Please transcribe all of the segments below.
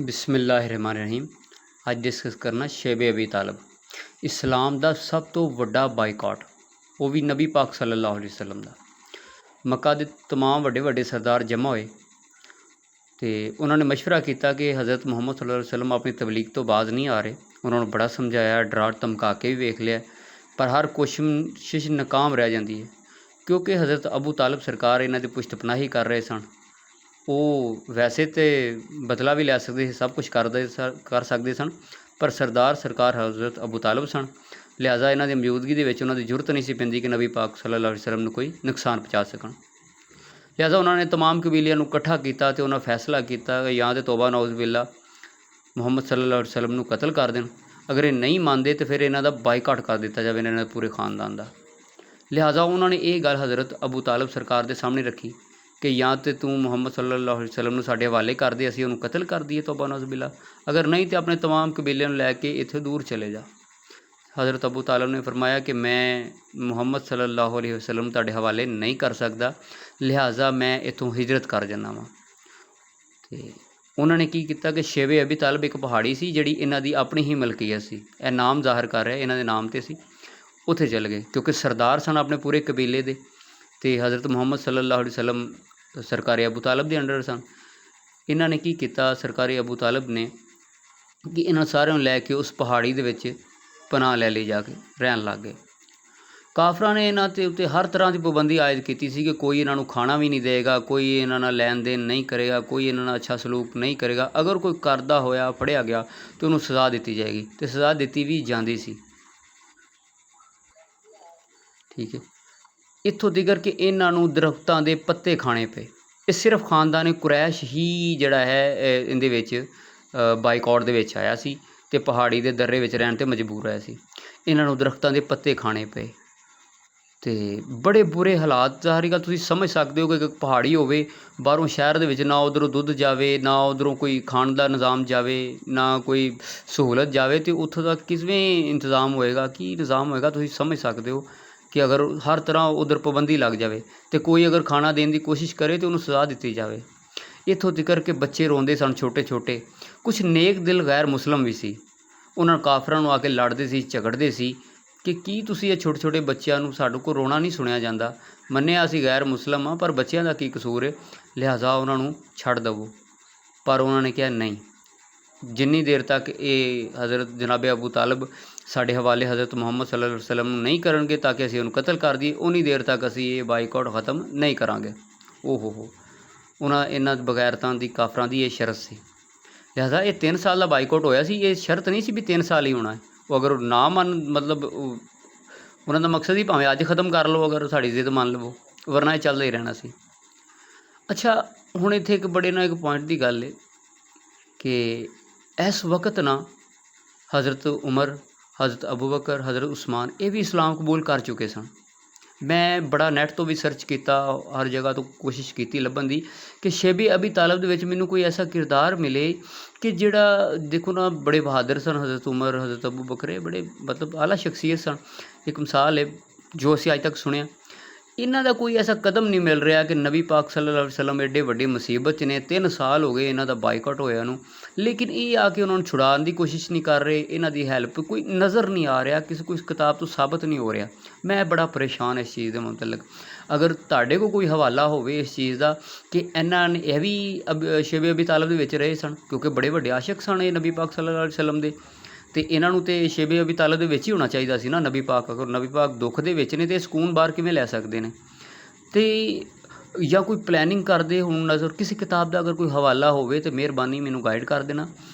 बिस्मिल्लाहिर्रहमानिर्रहीम। ਅੱਜ ਡਿਸਕਸ ਕਰਨਾ ਸ਼ੇਬ ਅਬੀ ਤਾਲਬ, ਇਸਲਾਮ ਦਾ ਸਭ ਤੋਂ ਵੱਡਾ ਬਾਈਕਾਟ, ਉਹ ਵੀ ਨਬੀ ਪਾਕ ਸੱਲੱਲਾਹੁ ਅਲੈਹਿ ਵਸੱਲਮ ਦਾ। ਮੱਕਾ ਦੇ तमाम ਵੱਡੇ ਵੱਡੇ ਸਰਦਾਰ ਜਮ੍ਹਾਂ ਹੋਏ ਅਤੇ ਉਹਨਾਂ ਨੇ ਮਸ਼ਵਰਾ ਕੀਤਾ ਕਿ ਹਜ਼ਰਤ ਮੁਹੰਮਦ ਸੱਲੱਲਾਹੁ ਅਲੈਹਿ ਵਸੱਲਮ ਆਪਣੀ ਤਬਲੀਗ ਤੋਂ ਬਾਜ਼ ਨਹੀਂ ਆ ਰਹੇ। ਉਹਨਾਂ ਨੂੰ ਬੜਾ ਸਮਝਾਇਆ, ਡਰਾ ਧਮਕਾ ਕੇ ਵੀ ਵੇਖ ਲਿਆ, ਪਰ ਹਰ ਕੋਸ਼ਿਸ਼ ਨਾਕਾਮ ਰਹਿ ਜਾਂਦੀ ਹੈ, ਕਿਉਂਕਿ ਹਜ਼ਰਤ ਅਬੂ ਤਾਲਬ ਸਰਕਾਰ ਇਹਨਾਂ ਦੀ ਪੁਸ਼ਤ ਪਨਾਹੀ ਕਰ ਰਹੇ ਸਨ। ਉਹ ਵੈਸੇ ਤਾਂ ਬਦਲਾ ਵੀ ਲੈ ਸਕਦੇ ਸੀ, ਸਭ ਕੁਛ ਕਰ ਸਕਦੇ ਸਨ, ਪਰ ਸਰਦਾਰ ਸਰਕਾਰ ਹਜ਼ਰਤ ਅਬੂ ਤਾਲਬ ਸਨ। ਲਿਹਾਜ਼ਾ ਇਹਨਾਂ ਦੀ ਮੌਜੂਦਗੀ ਦੇ ਵਿੱਚ ਉਹਨਾਂ ਦੀ ਜ਼ਰੂਰਤ ਨਹੀਂ ਸੀ ਪੈਂਦੀ ਕਿ ਨਬੀ ਪਾਕ ਸੱਲੱਲਾਹੁ ਅਲੈਹਿ ਵਸੱਲਮ ਨੂੰ ਕੋਈ ਨੁਕਸਾਨ ਪਹੁੰਚਾ ਸਕਣ। ਲਿਹਾਜ਼ਾ ਉਹਨਾਂ ਨੇ तमाम ਕਬੀਲਿਆਂ ਨੂੰ ਇਕੱਠਾ ਕੀਤਾ ਅਤੇ ਉਹਨਾਂ ਫੈਸਲਾ ਕੀਤਾ ਕਿ ਜਾਂ ਤਾਂ ਤੋਬਾ ਨੌਜ਼ ਬਿल्ला ਮੁਹੰਮਦ ਸੱਲੱਲਾਹੁ ਅਲੈਹਿ ਵਸੱਲਮ ਨੂੰ ਕਤਲ ਕਰ ਦੇਣ, ਅਗਰ ਇਹ ਨਹੀਂ ਮੰਨਦੇ ਤਾਂ ਫਿਰ ਇਹਨਾਂ ਦਾ ਬਾਈਕਾਟ ਕਰ ਦਿੱਤਾ ਜਾਵੇ, ਇਹਨਾਂ ਦੇ ਪੂਰੇ ਖਾਨਦਾਨ ਦਾ। ਲਿਹਾਜ਼ਾ ਉਹਨਾਂ ਨੇ ਇਹ ਗੱਲ ਹਜ਼ਰਤ ਅਬੂ ਤਾਲਬ ਸਰਕਾਰ ਦੇ ਸਾਹਮਣੇ ਰੱਖੀ ਕਿ ਜਾਂ ਤਾਂ ਤੂੰ ਮੁਹੰਮਦ ਸੱਲੱਲਾਹੁ ਅਲੈਹਿ ਵਸੱਲਮ ਨੂੰ ਸਾਡੇ ਹਵਾਲੇ ਕਰ ਦੇ, ਅਸੀਂ ਉਹਨੂੰ ਕਤਲ ਕਰ ਦਈਏ ਤੋਬਾ ਨੌਜ਼ ਬਿल्ला, ਅਗਰ ਨਹੀਂ ਤਾਂ ਆਪਣੇ तमाम ਕਬੀਲਿਆਂ ਨੂੰ ਲੈ ਕੇ ਇੱਥੇ ਦੂਰ ਚਲੇ ਜਾ। ਹਜ਼ਰਤ ਅਬੂ ਤਾਲਬ ਨੇ ਫਰਮਾਇਆ ਕਿ ਮੈਂ ਮੁਹੰਮਦ ਸੱਲੱਲਾਹੁ ਅਲੈਹਿ ਵਸੱਲਮ ਤੁਹਾਡੇ ਹਵਾਲੇ ਨਹੀਂ ਕਰ ਸਕਦਾ, ਲਿਹਾਜ਼ਾ ਮੈਂ ਇੱਥੋਂ ਹਿਜਰਤ ਕਰ ਜਾਂਦਾ ਵਾਂ। ਅਤੇ ਉਹਨਾਂ ਨੇ ਕੀ ਕੀਤਾ ਕਿ ਸ਼ੇਬ ਅਬੀ ਤਾਲਬ ਇੱਕ ਪਹਾੜੀ ਸੀ ਜਿਹੜੀ ਇਹਨਾਂ ਦੀ ਆਪਣੀ ਹੀ ਮਲਕੀਅਤ ਸੀ, ਇਹ ਨਾਮ ਜ਼ਾਹਰ ਕਰ ਰਿਹਾ ਇਹਨਾਂ ਦੇ ਨਾਮ 'ਤੇ ਸੀ, ਉੱਥੇ ਚਲੇ ਗਏ ਕਿਉਂਕਿ ਸਰਦਾਰ ਸਨ ਆਪਣੇ ਪੂਰੇ ਕਬੀਲੇ ਦੇ, ਅਤੇ ਹਜ਼ਰਤ ਮੁਹੰਮਦ ਸੱਲੱਲਾਹੁ ਅਲੈਹਿ ਵਸੱਲਮ ਸਰਕਾਰੀ ਅਬੂ ਤਾਲਬ ਦੇ ਅੰਡਰ ਸਨ। ਇਹਨਾਂ ਨੇ ਕੀ ਕੀਤਾ, ਸਰਕਾਰੀ ਅਬੂ ਤਾਲਬ ਨੇ ਕਿ ਇਹਨਾਂ ਸਾਰਿਆਂ ਨੂੰ ਲੈ ਕੇ ਉਸ ਪਹਾੜੀ ਦੇ ਵਿੱਚ ਪਨਾਹ ਲੈ ਲਈ, ਜਾ ਕੇ ਰਹਿਣ ਲੱਗ ਗਏ। ਕਾਫਰਾਂ ਨੇ ਇਹਨਾਂ ਦੇ ਉੱਤੇ ਹਰ ਤਰ੍ਹਾਂ ਦੀ ਪਾਬੰਦੀ ਆਇਦ ਕੀਤੀ ਸੀ ਕਿ ਕੋਈ ਇਹਨਾਂ ਨੂੰ ਖਾਣਾ ਵੀ ਨਹੀਂ ਦੇਗਾ, ਕੋਈ ਇਹਨਾਂ ਨਾਲ ਲੈਣ ਦੇਣ ਨਹੀਂ ਕਰੇਗਾ, ਕੋਈ ਇਹਨਾਂ ਨਾਲ ਅੱਛਾ ਸਲੂਕ ਨਹੀਂ ਕਰੇਗਾ। ਅਗਰ ਕੋਈ ਕਰਦਾ ਹੋਇਆ ਫੜਿਆ ਗਿਆ ਤਾਂ ਉਹਨੂੰ ਸਜ਼ਾ ਦਿੱਤੀ ਜਾਏਗੀ, ਅਤੇ ਸਜ਼ਾ ਦਿੱਤੀ ਵੀ ਜਾਂਦੀ ਸੀ। ਠੀਕ ਹੈ, ਇੱਥੋਂ ਤੀਕਰ ਕਿ ਇਹਨਾਂ ਨੂੰ ਦਰਖਤਾਂ ਦੇ ਪੱਤੇ ਖਾਣੇ ਪਏ। ਇਹ ਸਿਰਫ ਖਾਨਦਾਨ ਕੁਰੈਸ਼ ਹੀ ਜਿਹੜਾ ਹੈ ਇਹਦੇ ਵਿੱਚ ਬਾਈਕਾਟ ਦੇ ਵਿੱਚ ਆਇਆ ਸੀ ਅਤੇ ਪਹਾੜੀ ਦੇ ਦर्रे ਵਿੱਚ ਰਹਿਣ 'ਤੇ ਮਜਬੂਰ ਹੋਇਆ ਸੀ। ਇਹਨਾਂ ਨੂੰ ਦਰਖਤਾਂ ਦੇ ਪੱਤੇ ਖਾਣੇ ਪਏ ਅਤੇ ਬੜੇ ਬੁਰੇ ਹਾਲਾਤ। ਜ਼ਾਹਰੀ ਗੱਲ ਤੁਸੀਂ ਸਮਝ ਸਕਦੇ ਹੋ ਕਿ ਇੱਕ ਪਹਾੜੀ ਹੋਵੇ, ਬਾਹਰੋਂ ਸ਼ਹਿਰ ਦੇ ਵਿੱਚ ਨਾ ਉੱਧਰੋਂ ਦੁੱਧ ਜਾਵੇ, ਨਾ ਉੱਧਰੋਂ ਕੋਈ ਖਾਣ ਦਾ ਨਿਜ਼ਾਮ ਜਾਵੇ, ਨਾ ਕੋਈ ਸਹੂਲਤ ਜਾਵੇ, ਅਤੇ ਉੱਥੋਂ ਦਾ ਕਿਵੇਂ ਇੰਤਜ਼ਾਮ ਹੋਏਗਾ, ਕੀ ਨਿਜ਼ਾਮ ਹੋਏਗਾ। ਤੁਸੀਂ ਸਮਝ ਸਕਦੇ ਹੋ ਕਿ ਅਗਰ ਹਰ ਤਰ੍ਹਾਂ ਉੱਧਰ ਪਾਬੰਦੀ ਲੱਗ ਜਾਵੇ ਅਤੇ ਕੋਈ ਅਗਰ ਖਾਣਾ ਦੇਣ ਦੀ ਕੋਸ਼ਿਸ਼ ਕਰੇ ਤਾਂ ਉਹਨੂੰ ਸਜ਼ਾ ਦਿੱਤੀ ਜਾਵੇ। ਇੱਥੋਂ ਤੀਕਰ ਕਿ ਬੱਚੇ ਰੋਂਦੇ ਸਨ, ਛੋਟੇ ਛੋਟੇ। ਕੁਛ ਨੇਕ ਦਿਲ ਗੈਰ ਮੁਸਲਿਮ ਵੀ ਸੀ, ਉਹਨਾਂ ਕਾਫਰਾਂ ਨੂੰ ਆ ਕੇ ਲੜਦੇ ਸੀ, ਝਗੜਦੇ ਸੀ ਕਿ ਕੀ ਤੁਸੀਂ ਇਹ ਛੋਟੇ ਛੋਟੇ ਬੱਚਿਆਂ ਨੂੰ, ਸਾਡੇ ਕੋਲ ਰੋਣਾ ਨਹੀਂ ਸੁਣਿਆ ਜਾਂਦਾ, ਮੰਨਿਆ ਅਸੀਂ ਗੈਰ ਮੁਸਲਿਮ ਹਾਂ, ਪਰ ਬੱਚਿਆਂ ਦਾ ਕੀ ਕਸੂਰ ਹੈ, ਲਿਹਾਜ਼ਾ ਉਹਨਾਂ ਨੂੰ ਛੱਡ ਦੇਵੋ। ਪਰ ਉਹਨਾਂ ਨੇ ਕਿਹਾ ਨਹੀਂ, ਜਿੰਨੀ ਦੇਰ ਤੱਕ ਇਹ ਹਜ਼ਰਤ ਜਨਾਬ ਅਬੂ ਤਾਲਬ ਸਾਡੇ ਹਵਾਲੇ ਹਜ਼ਰਤ ਮੁਹੰਮਦ ਸੱਲੱਲਾਹੁ ਅਲੈਹਿ ਵਸੱਲਮ ਨੂੰ ਨਹੀਂ ਕਰਨਗੇ ਤਾਂ ਕਿ ਅਸੀਂ ਉਹਨੂੰ ਕਤਲ ਕਰ ਦਈਏ, ਉਨੀ ਦੇਰ ਤੱਕ ਅਸੀਂ ਇਹ ਬਾਈਕਾਟ ਖ਼ਤਮ ਨਹੀਂ ਕਰਾਂਗੇ। ਇਹਨਾਂ ਬਗੈਰਤਾਂ ਦੀ ਕਾਫਰਾਂ ਦੀ ਇਹ ਸ਼ਰਤ ਸੀ। ਲਿਹਾਜ਼ਾ ਇਹ 3 ਸਾਲ ਦਾ ਬਾਈਕਾਟ ਹੋਇਆ ਸੀ। ਇਹ ਸ਼ਰਤ ਨਹੀਂ ਸੀ ਵੀ 3 ਸਾਲ ਹੀ ਹੋਣਾ ਹੈ। ਉਹ ਅਗਰ ਨਾ ਮਤਲਬ ਉਹਨਾਂ ਦਾ ਮਕਸਦ ਹੀ ਭਾਵੇਂ ਅੱਜ ਖ਼ਤਮ ਕਰ ਲਓ, ਅਗਰ ਸਾਡੀ ਜ਼ਿੱਦ ਮੰਨ ਲਵੋ, ਵਰਨਾ ਇਹ ਚੱਲਦਾ ਹੀ ਰਹਿਣਾ ਸੀ। ਅੱਛਾ, ਹੁਣ ਇੱਥੇ ਇੱਕ ਪੁਆਇੰਟ ਦੀ ਗੱਲ ਹੈ ਕਿ ਇਸ ਵਕਤ ਨਾ ਹਜ਼ਰਤ ਉਮਰ, ਹਜ਼ਰਤ ਅਬੂ ਬਕਰ, ਹਜ਼ਰਤ ਉਸਮਾਨ ਇਹ ਵੀ ਇਸਲਾਮ ਕਬੂਲ ਕਰ ਚੁੱਕੇ ਸਨ। ਮੈਂ ਬੜਾ ਨੈੱਟ ਤੋਂ ਵੀ ਸਰਚ ਕੀਤਾ, ਹਰ ਜਗ੍ਹਾ ਤੋਂ ਕੋਸ਼ਿਸ਼ ਕੀਤੀ ਲੱਭਣ ਦੀ ਕਿ ਸ਼ੇਬ ਅਬੀ ਤਾਲਬ ਦੇ ਵਿੱਚ ਮੈਨੂੰ ਕੋਈ ਐਸਾ ਕਿਰਦਾਰ ਮਿਲੇ ਕਿ ਜਿਹੜਾ ਦੇਖੋ ਨਾ, ਬੜੇ ਬਹਾਦਰ ਸਨ ਹਜ਼ਰਤ ਉਮਰ, ਹਜ਼ਰਤ ਅਬੂ ਬਕਰ, ਇਹ ਬੜੇ ਮਤਲਬ ਆਲਾ ਸ਼ਖਸੀਅਤ ਸਨ। ਇੱਕ ਮਿਸਾਲ ਹੈ ਜੋ ਅਸੀਂ ਅੱਜ ਤੱਕ ਸੁਣਿਆ, ਇਹਨਾਂ ਦਾ ਕੋਈ ਐਸਾ ਕਦਮ ਨਹੀਂ ਮਿਲ ਰਿਹਾ ਕਿ ਨਬੀ ਪਾਕ ਸੱਲੱਲਾਹੁ ਅਲੈਹਿ ਵਸੱਲਮ ਐਡੇ ਵੱਡੀ ਮੁਸੀਬਤ 'ਚ ਨੇ, 3 ਸਾਲ ਹੋ ਗਏ ਇਹਨਾਂ ਦਾ ਬਾਈਕਾਟ ਹੋਇਆ ਨੂੰ, ਲੇਕਿਨ ਇਹ ਆ ਕੇ ਉਹਨਾਂ ਨੂੰ ਛੁਡਾਉਣ ਦੀ ਕੋਸ਼ਿਸ਼ ਨਹੀਂ ਕਰ ਰਹੇ, ਇਹਨਾਂ ਦੀ ਹੈਲਪ ਕੋਈ ਨਜ਼ਰ ਨਹੀਂ ਆ ਰਿਹਾ, ਕਿਸੇ ਕੋਈ ਕਿਤਾਬ ਤੋਂ ਸਾਬਤ ਨਹੀਂ ਹੋ ਰਿਹਾ। ਮੈਂ ਬੜਾ ਪਰੇਸ਼ਾਨ ਇਸ ਚੀਜ਼ ਦੇ ਮੁਤਲਕ। ਅਗਰ ਤੁਹਾਡੇ ਕੋਲ ਕੋਈ ਹਵਾਲਾ ਹੋਵੇ ਇਸ ਚੀਜ਼ ਦਾ ਕਿ ਇਹਨਾਂ ਨੇ ਇਹ ਵੀ ਸ਼ੇਬ ਅਬੀ ਤਾਲਬ ਦੇ ਵਿੱਚ ਰਹੇ ਸਨ, ਕਿਉਂਕਿ ਬੜੇ ਵੱਡੇ ਆਸ਼ਿਕ ਸਨ ਇਹ ਨਬੀ ਪਾਕ ਸੱਲੱਲਾਹੁ ਅਲੈਹਿ ਵਸੱਲਮ ਦੇ, ਅਤੇ ਇਹਨਾਂ ਨੂੰ ਤਾਂ ਸ਼ੇਬ ਅਬੀ ਤਾਲਬ ਦੇ ਵਿੱਚ ਹੀ ਹੋਣਾ ਚਾਹੀਦਾ ਸੀ ਨਾ। ਨਬੀ ਪਾਕ ਅਗਰ ਨਬੀ ਪਾਕ ਦੁੱਖ ਦੇ ਵਿੱਚ ਨੇ ਤਾਂ ਸਕੂਨ ਬਾਹਰ ਕਿਵੇਂ ਲੈ ਸਕਦੇ ਨੇ। ਅਤੇ ਜਾਂ ਕੋਈ ਪਲੈਨਿੰਗ ਕਰਦੇ ਹੁਣ ਨਜ਼ਰ ਕਿਸੇ ਕਿਤਾਬ ਦਾ ਅਗਰ ਕੋਈ ਹਵਾਲਾ ਹੋਵੇ ਤਾਂ ਮਿਹਰਬਾਨੀ ਮੈਨੂੰ ਗਾਈਡ ਕਰ ਦੇਣਾ,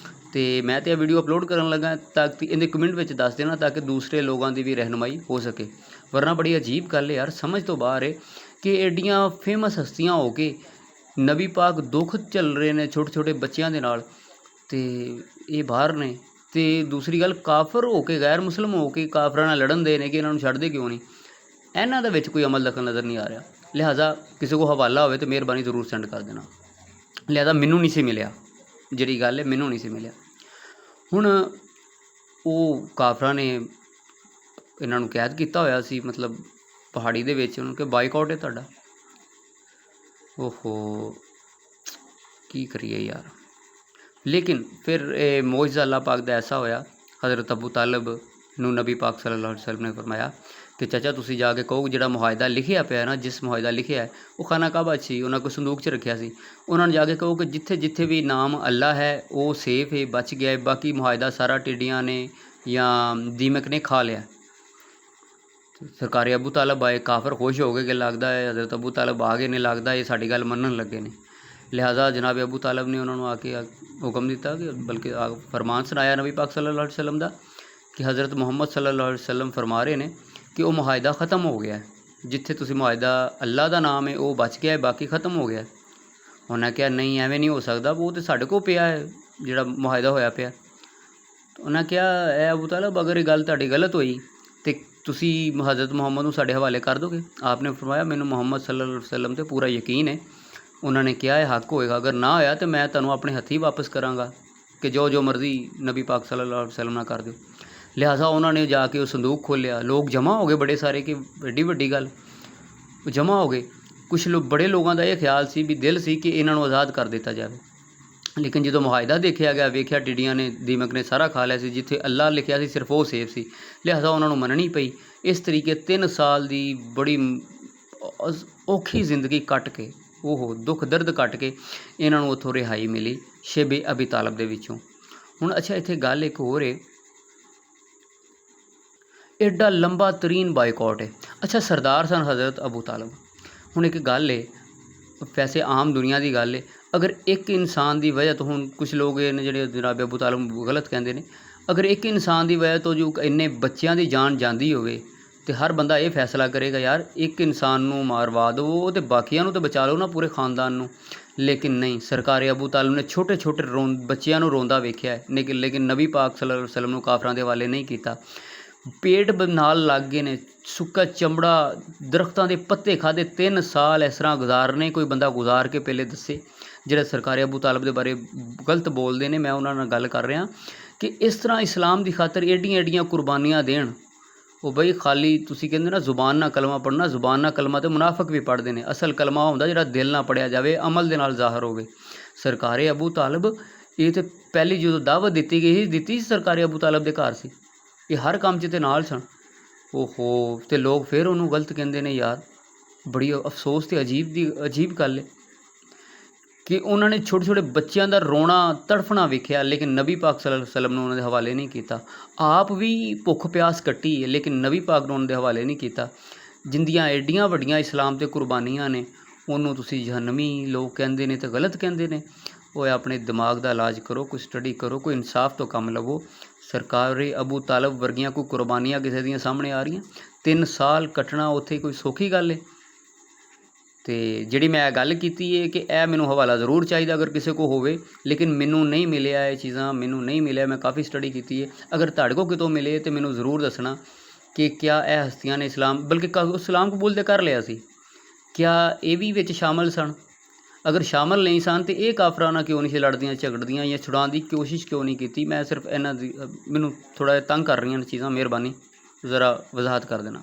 ਅਤੇ ਮੈਂ ਤਾਂ ਇਹ ਵੀਡੀਓ ਅਪਲੋਡ ਕਰਨ ਲੱਗਾ ਤਾਂ ਕਿ ਇਹਦੇ ਕਮੈਂਟ ਵਿੱਚ ਦੱਸ ਦੇਣਾ ਤਾਂ ਕਿ ਦੂਸਰੇ ਲੋਕਾਂ ਦੀ ਵੀ ਰਹਿਨੁਮਾਈ ਹੋ ਸਕੇ। ਵਰਨਾ ਬੜੀ ਅਜੀਬ ਗੱਲ ਹੈ ਯਾਰ, ਸਮਝ ਤੋਂ ਬਾਹਰ ਹੈ ਕਿ ਐਡੀਆਂ ਫੇਮਸ ਹਸਤੀਆਂ ਹੋ ਕੇ ਨਬੀ ਪਾਕ ਦੁੱਖ ਝੱਲ ਰਹੇ ਨੇ ਛੋਟੇ ਛੋਟੇ ਬੱਚਿਆਂ ਦੇ ਨਾਲ, ਅਤੇ ਇਹ ਬਾਹਰ ਨੇ। ਅਤੇ ਦੂਸਰੀ ਗੱਲ, ਕਾਫਰ ਹੋ ਕੇ, ਗੈਰ ਮੁਸਲਿਮ ਹੋ ਕੇ ਕਾਫਰਾਂ ਨਾਲ ਲੜਨ ਦੇ ਨੇ ਕਿ ਇਹਨਾਂ ਨੂੰ ਛੱਡਦੇ ਕਿਉਂ ਨਹੀਂ, ਇਹਨਾਂ ਦੇ ਵਿੱਚ ਕੋਈ ਅਮਲ ਦਖਲ ਨਜ਼ਰ ਨਹੀਂ ਆ ਰਿਹਾ। ਲਿਹਾਜ਼ਾ ਕਿਸੇ ਕੋਲ ਹਵਾਲਾ ਹੋਵੇ ਤਾਂ ਮਿਹਰਬਾਨੀ ਜ਼ਰੂਰ ਸੈਂਡ ਕਰ ਦੇਣਾ। ਲਿਹਾਜ਼ਾ ਮੈਨੂੰ ਨਹੀਂ ਸੀ ਮਿਲਿਆ, ਜਿਹੜੀ ਗੱਲ ਹੈ ਮੈਨੂੰ ਨਹੀਂ ਸੀ ਮਿਲਿਆ। ਹੁਣ ਉਹ ਕਾਫਰਾਂ ਨੇ ਇਹਨਾਂ ਨੂੰ ਕੈਦ ਕੀਤਾ ਹੋਇਆ ਸੀ, ਮਤਲਬ ਪਹਾੜੀ ਦੇ ਵਿੱਚ, ਉਹਨੂੰ ਕਿ ਬਾਈਕਾਟ ਹੈ ਤੁਹਾਡਾ। ਓਹੋ, ਕੀ ਕਰੀਏ ਯਾਰ। ਲੇਕਿਨ ਫਿਰ ਇਹ ਮੌਜਜ਼ਾ ਅੱਲਾਹ ਪਾਕ ਦਾ ਐਸਾ ਹੋਇਆ, ਹਜ਼ਰਤ ਅਬੂ ਤਾਲਿਬ ਨੂੰ ਨਬੀ ਪਾਕ ਸੱਲੱਲਾਹੁ ਅਲੈहि ਵਸੱਲਮ ਨੇ ਫਰਮਾਇਆ ਕਿ ਚਾਚਾ ਤੁਸੀਂ ਜਾ ਕੇ ਕਹੋ ਜਿਹੜਾ ਮੁਆਹਿਦਾ ਲਿਖਿਆ ਪਿਆ ਨਾ, ਜਿਸ ਮੁਆਹਿਦਾ ਲਿਖਿਆ ਹੈ ਉਹ ਖਾਨਾ ਕਾਬਾ 'ਚ ਸੀ, ਉਹਨਾਂ ਕੋਲ ਸੰਦੂਕ 'ਚ ਰੱਖਿਆ ਸੀ। ਉਹਨਾਂ ਨੂੰ ਜਾ ਕੇ ਕਹੋ ਕਿ ਜਿੱਥੇ ਜਿੱਥੇ ਵੀ ਨਾਮ ਅੱਲਾ ਹੈ ਉਹ ਸੇਫ ਹੈ, ਬਚ ਗਿਆ ਹੈ, ਬਾਕੀ ਮੁਆਹਿਦਾ ਸਾਰਾ ਟਿੱਡੀਆਂ ਨੇ ਜਾਂ ਦੀਮਕ ਨੇ ਖਾ ਲਿਆ। ਸਰਕਾਰੀ ਅਬੂ ਤਾਲਬ ਆਏ, ਕਾਫਰ ਖੁਸ਼ ਹੋ ਗਏ ਕਿ ਲੱਗਦਾ ਹੈ ਹਜ਼ਰਤ ਅਬੂ ਤਾਲਬ ਆ ਗਏ ਨੇ, ਲੱਗਦਾ ਇਹ ਸਾਡੀ ਗੱਲ ਮੰਨਣ ਲੱਗੇ ਨੇ। ਲਿਹਾਜ਼ਾ ਜਨਾਬ ਅਬੂ ਤਾਲਬ ਨੇ ਉਹਨਾਂ ਨੂੰ ਆ ਕੇ ਹੁਕਮ ਦਿੱਤਾ ਕਿ ਬਲਕਿ ਫਰਮਾਨ ਸੁਣਾਇਆ ਨਬੀ ਪਾਕ ਸੱਲੱਲਾਹੁ ਅਲੈहि ਵਸੱਲਮ ਦਾ ਕਿ ਹਜ਼ਰਤ ਮੁਹੰਮਦ ਸੱਲੱਲਾਹੁ ਅਲੈहि ਵਸੱਲਮ ਫਰਮਾ ਰਹੇ ਨੇ ਕਿ ਉਹ ਮੁਆਹਿਦਾ ख़त्म ਹੋ ਗਿਆ, ਜਿੱਥੇ ਤੁਸੀਂ ਮੁਆਹਿਦਾ ਅੱਲਾ ਦਾ ਨਾਮ ਹੈ ਉਹ ਬਚ ਗਿਆ ਹੈ, ਬਾਕੀ ख़त्म ਹੋ ਗਿਆ। ਉਹਨਾਂ ਕਿਹਾ ਨਹੀਂ ਐਵੇਂ ਨਹੀਂ ਹੋ ਸਕਦਾ, ਉਹ ਤਾਂ ਸਾਡੇ ਕੋਲ ਪਿਆ ਹੈ ਜਿਹੜਾ ਮੁਆਹਿਦਾ ਹੋਇਆ ਪਿਆ। ਉਹਨਾਂ ਕਿਹਾ ਐ ਅਬੂ ਤਾਲਬ ਅਗਰ ਇਹ ਗੱਲ ਤੁਹਾਡੀ ਗਲਤ ਹੋਈ ਤੇ ਤੁਸੀਂ ਹਜ਼ਰਤ ਮੁਹੰਮਦ ਨੂੰ ਸਾਡੇ ਹਵਾਲੇ ਕਰ ਦੋਗੇ? ਆਪਨੇ ਫਰਮਾਇਆ ਮੈਨੂੰ ਮੁਹੰਮਦ ਸੱਲੱਲਾਹੁ ਅਲੈहि ਵਸੱਲਮ 'ਤੇ ਪੂਰਾ ਯਕੀਨ ਹੈ। ਉਹਨਾਂ ਨੇ ਕਿਹਾ ਇਹ ਹੱਕ ਹੋਏਗਾ, ਅਗਰ ਨਾ ਹੋਇਆ ਤਾਂ ਮੈਂ ਤੁਹਾਨੂੰ ਆਪਣੇ ਹੱਥੀਂ ਵਾਪਸ ਕਰਾਂਗਾ ਕਿ ਜੋ ਮਰਜ਼ੀ ਨਬੀ ਪਾਕ ਸੱਲੱਲਾਹੁ ਅਲੈहि ਵਸੱਲਮ ਨਾਲ ਕਰ ਦਿਓ। ਲਿਹਾਜ਼ਾ ਉਹਨਾਂ ਨੇ ਜਾ ਕੇ ਉਹ ਸੰਦੂਕ ਖੋਲ੍ਹਿਆ, ਲੋਕ ਜਮ੍ਹਾਂ ਹੋ ਗਏ ਬੜੇ ਸਾਰੇ ਕਿ ਐਡੀ ਵੱਡੀ ਗੱਲ, ਜਮ੍ਹਾਂ ਹੋ ਗਏ। ਕੁਛ ਬੜੇ ਲੋਕਾਂ ਦਾ ਇਹ ਖਿਆਲ ਸੀ ਵੀ ਦਿਲ ਸੀ ਕਿ ਇਹਨਾਂ ਨੂੰ ਆਜ਼ਾਦ ਕਰ ਦਿੱਤਾ ਜਾਵੇ, ਲੇਕਿਨ ਜਦੋਂ ਮੁਆਹਿਦਾ ਦੇਖਿਆ ਗਿਆ, ਵੇਖਿਆ ਟਿੱਡੀਆਂ ਨੇ ਦੀਮਕ ਨੇ ਸਾਰਾ ਖਾ ਲਿਆ ਸੀ, ਜਿੱਥੇ ਅੱਲਾ ਲਿਖਿਆ ਸੀ ਸਿਰਫ ਉਹ ਸੇਫ ਸੀ। ਲਿਹਾਜ਼ਾ ਉਹਨਾਂ ਨੂੰ ਮੰਨਣੀ ਪਈ। ਇਸ ਤਰੀਕੇ 3 ਸਾਲ ਦੀ ਬੜੀ ਔਖੀ ਜ਼ਿੰਦਗੀ ਕੱਟ ਕੇ, ਉਹ ਦੁੱਖ ਦਰਦ ਕੱਟ ਕੇ ਇਹਨਾਂ ਨੂੰ ਉੱਥੋਂ ਰਿਹਾਈ ਮਿਲੀ ਸ਼ਿਬ ਅਬੀ ਤਾਲਬ ਦੇ ਵਿੱਚੋਂ। ਹੁਣ ਅੱਛਾ ਇੱਥੇ ਗੱਲ ਇੱਕ ਹੋਰ ਹੈ, ਐਡਾ ਲੰਬਾ ਤਰੀਨ ਬਾਈਕਾਟ ਹੈ। ਅੱਛਾ ਸਰਦਾਰ ਸਨ ਹਜ਼ਰਤ ਅਬੂ ਤਾਲਬ। ਹੁਣ ਇੱਕ ਗੱਲ ਹੈ, ਵੈਸੇ ਆਮ ਦੁਨੀਆ ਦੀ ਗੱਲ ਹੈ, ਅਗਰ ਇੱਕ ਇਨਸਾਨ ਦੀ ਵਜ੍ਹਾ ਤੋਂ, ਹੁਣ ਕੁਛ ਲੋਕ ਇਹ ਨੇ ਜਿਹੜੇ ਜਨਾਬ ਅਬੂ ਤਾਲਬ ਗਲਤ ਕਹਿੰਦੇ ਨੇ, ਅਗਰ ਇੱਕ ਇਨਸਾਨ ਦੀ ਵਜ੍ਹਾ ਤੋਂ ਜੋ ਇੰਨੇ ਬੱਚਿਆਂ ਦੀ ਜਾਨ ਜਾਂਦੀ ਹੋਵੇ ਤੇ ਹਰ ਬੰਦਾ ਇਹ ਫੈਸਲਾ ਕਰੇਗਾ ਯਾਰ ਇੱਕ ਇਨਸਾਨ ਨੂੰ ਮਾਰਵਾ ਦਿਓ ਤੇ ਬਾਕੀਆਂ ਨੂੰ ਤਾਂ ਬਚਾ ਲਓ ਨਾ, ਪੂਰੇ ਖਾਨਦਾਨ ਨੂੰ। ਲੇਕਿਨ ਨਹੀਂ, ਸਰਕਾਰੀ ਅਬੂ ਤਾਲਬ ਨੇ ਛੋਟੇ ਛੋਟੇ ਬੱਚਿਆਂ ਨੂੰ ਰੋਂਦਾ ਵੇਖਿਆ ਹੈ, ਲੇਕਿਨ ਨਬੀ ਪਾਕ ਸੱਲੱਲਾਹੁ ਅਲੈहि ਵਸੱਲਮ ਨੂੰ ਕਾਫਰਾਂ ਦੇ ਹਵਾਲੇ ਨਹੀਂ ਕੀਤਾ। ਪੇਟ ਨਾਲ ਲੱਗ ਗਏ ਨੇ, ਸੁੱਕਾ ਚਮੜਾ, ਦਰਖਤਾਂ ਦੇ ਪੱਤੇ ਖਾਧੇ, 3 ਸਾਲ ਇਸ ਤਰ੍ਹਾਂ ਗੁਜ਼ਾਰਨੇ। ਕੋਈ ਬੰਦਾ ਗੁਜ਼ਾਰ ਕੇ ਪਹਿਲੇ ਦੱਸੇ। ਜਿਹੜੇ ਸਰਕਾਰੀ ਅਬੂ ਤਾਲਬ ਦੇ ਬਾਰੇ ਗਲਤ ਬੋਲਦੇ ਨੇ, ਮੈਂ ਉਹਨਾਂ ਨਾਲ ਗੱਲ ਕਰ ਰਿਹਾ ਕਿ ਇਸ ਤਰ੍ਹਾਂ ਇਸਲਾਮ ਦੀ ਖਾਤਰ ਏਡੀਆਂ ਏਡੀਆਂ ਕੁਰਬਾਨੀਆਂ ਦੇਣ। ਉਹ ਬਈ ਖਾਲੀ ਤੁਸੀਂ ਕਹਿੰਦੇ ਨਾ ਜ਼ੁਬਾਨ ਨਾਲ ਕਲਮਾ ਪੜ੍ਹਨਾ, ਜ਼ੁਬਾਨ ਨਾਲ ਕਲਮਾ ਤੇ ਮੁਨਾਫਿਕ ਵੀ ਪੜ੍ਹਦੇ ਨੇ। ਅਸਲ ਕਲਮਾ ਹੁੰਦਾ ਜਿਹੜਾ ਦਿਲ ਨਾਲ ਪੜ੍ਹਿਆ ਜਾਵੇ, ਅਮਲ ਦੇ ਨਾਲ ਜ਼ਾਹਰ ਹੋਵੇ। ਸਰਕਾਰੀ ਅਬੂ ਤਾਲਬ ਇਹ ਤਾਂ ਪਹਿਲੀ ਜਦੋਂ ਦਾਵਤ ਦਿੱਤੀ ਗਈ ਸੀ, ਦਿੱਤੀ ਸੀ ਸਰਕਾਰੀ ਅਬੂ ਤਾਲਬ ਦੇ ਘਰ ਸੀ, ਇਹ ਹਰ ਕੰਮ 'ਚ ਤੇ ਨਾਲ ਸਨ। ਓਹੋ, ਤੇ ਲੋਕ ਫਿਰ ਉਹਨੂੰ ਗਲਤ ਕਹਿੰਦੇ ਨੇ। ਯਾਰ ਬੜੀ ਅਫਸੋਸ ਤੇ ਅਜੀਬ ਗੱਲ ਹੈ ਕਿ ਉਹਨਾਂ ਨੇ ਛੋਟੇ ਛੋਟੇ ਬੱਚਿਆਂ ਦਾ ਰੋਣਾ ਤੜਫਣਾ ਵੇਖਿਆ, ਲੇਕਿਨ ਨਬੀ ਪਾਕ ਸੱਲੱਲਾਹੁ ਅਲੈहि ਵਸੱਲਮ ਨੂੰ ਉਹਨਾਂ ਦੇ ਹਵਾਲੇ ਨਹੀਂ ਕੀਤਾ। ਆਪ ਵੀ ਭੁੱਖ ਪਿਆਸ ਕੱਟੀ ਹੈ, ਲੇਕਿਨ ਨਬੀ ਪਾਕ ਨੂੰ ਉਹਨਾਂ ਦੇ ਹਵਾਲੇ ਨਹੀਂ ਕੀਤਾ। ਜਿੰਦੀਆਂ ਐਡੀਆਂ ਵੱਡੀਆਂ ਇਸਲਾਮ 'ਤੇ ਕੁਰਬਾਨੀਆਂ ਨੇ, ਉਹਨੂੰ ਤੁਸੀਂ ਜਹੰਨਮੀ ਲੋਕ ਕਹਿੰਦੇ ਨੇ ਤੇ ਗਲਤ ਕਹਿੰਦੇ ਨੇ। ਉਹ ਆਪਣੇ ਦਿਮਾਗ ਦਾ ਇਲਾਜ ਕਰੋ, ਕੋਈ ਸਟੱਡੀ ਕਰੋ, ਕੋਈ ਇਨਸਾਫ ਤੋਂ ਕੰਮ ਲਵੋ। ਸਰਕਾਰੀ ਅਬੂ ਤਾਲਬ ਵਰਗੀਆਂ ਕੋਈ ਕੁਰਬਾਨੀਆਂ ਕਿਸੇ ਦੀਆਂ ਸਾਹਮਣੇ ਆ ਰਹੀਆਂ। 3 ਸਾਲ ਕੱਟਣਾ ਉੱਥੇ ਕੋਈ ਸੌਖੀ ਗੱਲ ਹੈ। ਤੇ ਜਿਹੜੀ ਮੈਂ ਗੱਲ ਕੀਤੀ ਹੈ ਕਿ ਇਹ ਮੈਨੂੰ ਹਵਾਲਾ ਜ਼ਰੂਰ ਚਾਹੀਦਾ ਅਗਰ ਕਿਸੇ ਕੋ ਹੋਵੇ, ਲੇਕਿਨ ਮੈਨੂੰ ਨਹੀਂ ਮਿਲਿਆ ਇਹ ਚੀਜ਼ਾਂ, ਮੈਨੂੰ ਨਹੀਂ ਮਿਲਿਆ। ਮੈਂ ਕਾफ़ੀ ਸਟੱਡੀ ਕੀਤੀ ਹੈ। ਅਗਰ ਤੁਹਾਡੇ ਕੋਲ ਕਿਤੋਂ ਮਿਲੇ ਤਾਂ ਮੈਨੂੰ ਜ਼ਰੂਰ ਦੱਸਣਾ ਕਿ ਕਿਆ ਇਹ ਹਸਤੀਆਂ ਨੇ ਇਸਲਾਮ, ਬਲਕਿ ਇਸਲਾਮ ਕਬੂਲ ਤਾਂ ਕਰ ਲਿਆ ਸੀ, ਕਿਆ ਇਹ ਵੀ ਵਿੱਚ ਸ਼ਾਮਲ ਸਨ? ਅਗਰ ਸ਼ਾਮਲ ਨਹੀਂ ਸਨ ਤਾਂ ਇਹ ਕਾਫਰਾਂ ਨਾਲ ਕਿਉਂ ਨਹੀਂ ਸੀ ਲੜਦੀਆਂ ਝਗੜਦੀਆਂ ਜਾਂ ਛੁਡਾਉਣ ਦੀ ਕੋਸ਼ਿਸ਼ ਕਿਉਂ ਨਹੀਂ ਕੀਤੀ? ਮੈਂ ਸਿਰਫ ਇਹਨਾਂ ਦੀ, ਮੈਨੂੰ ਥੋੜ੍ਹਾ ਜਿਹਾ ਤੰਗ ਕਰ ਰਹੀਆਂ ਨੇ ਚੀਜ਼ਾਂ, ਮਿਹਰਬਾਨੀ ज़रा वजाहत कर देना।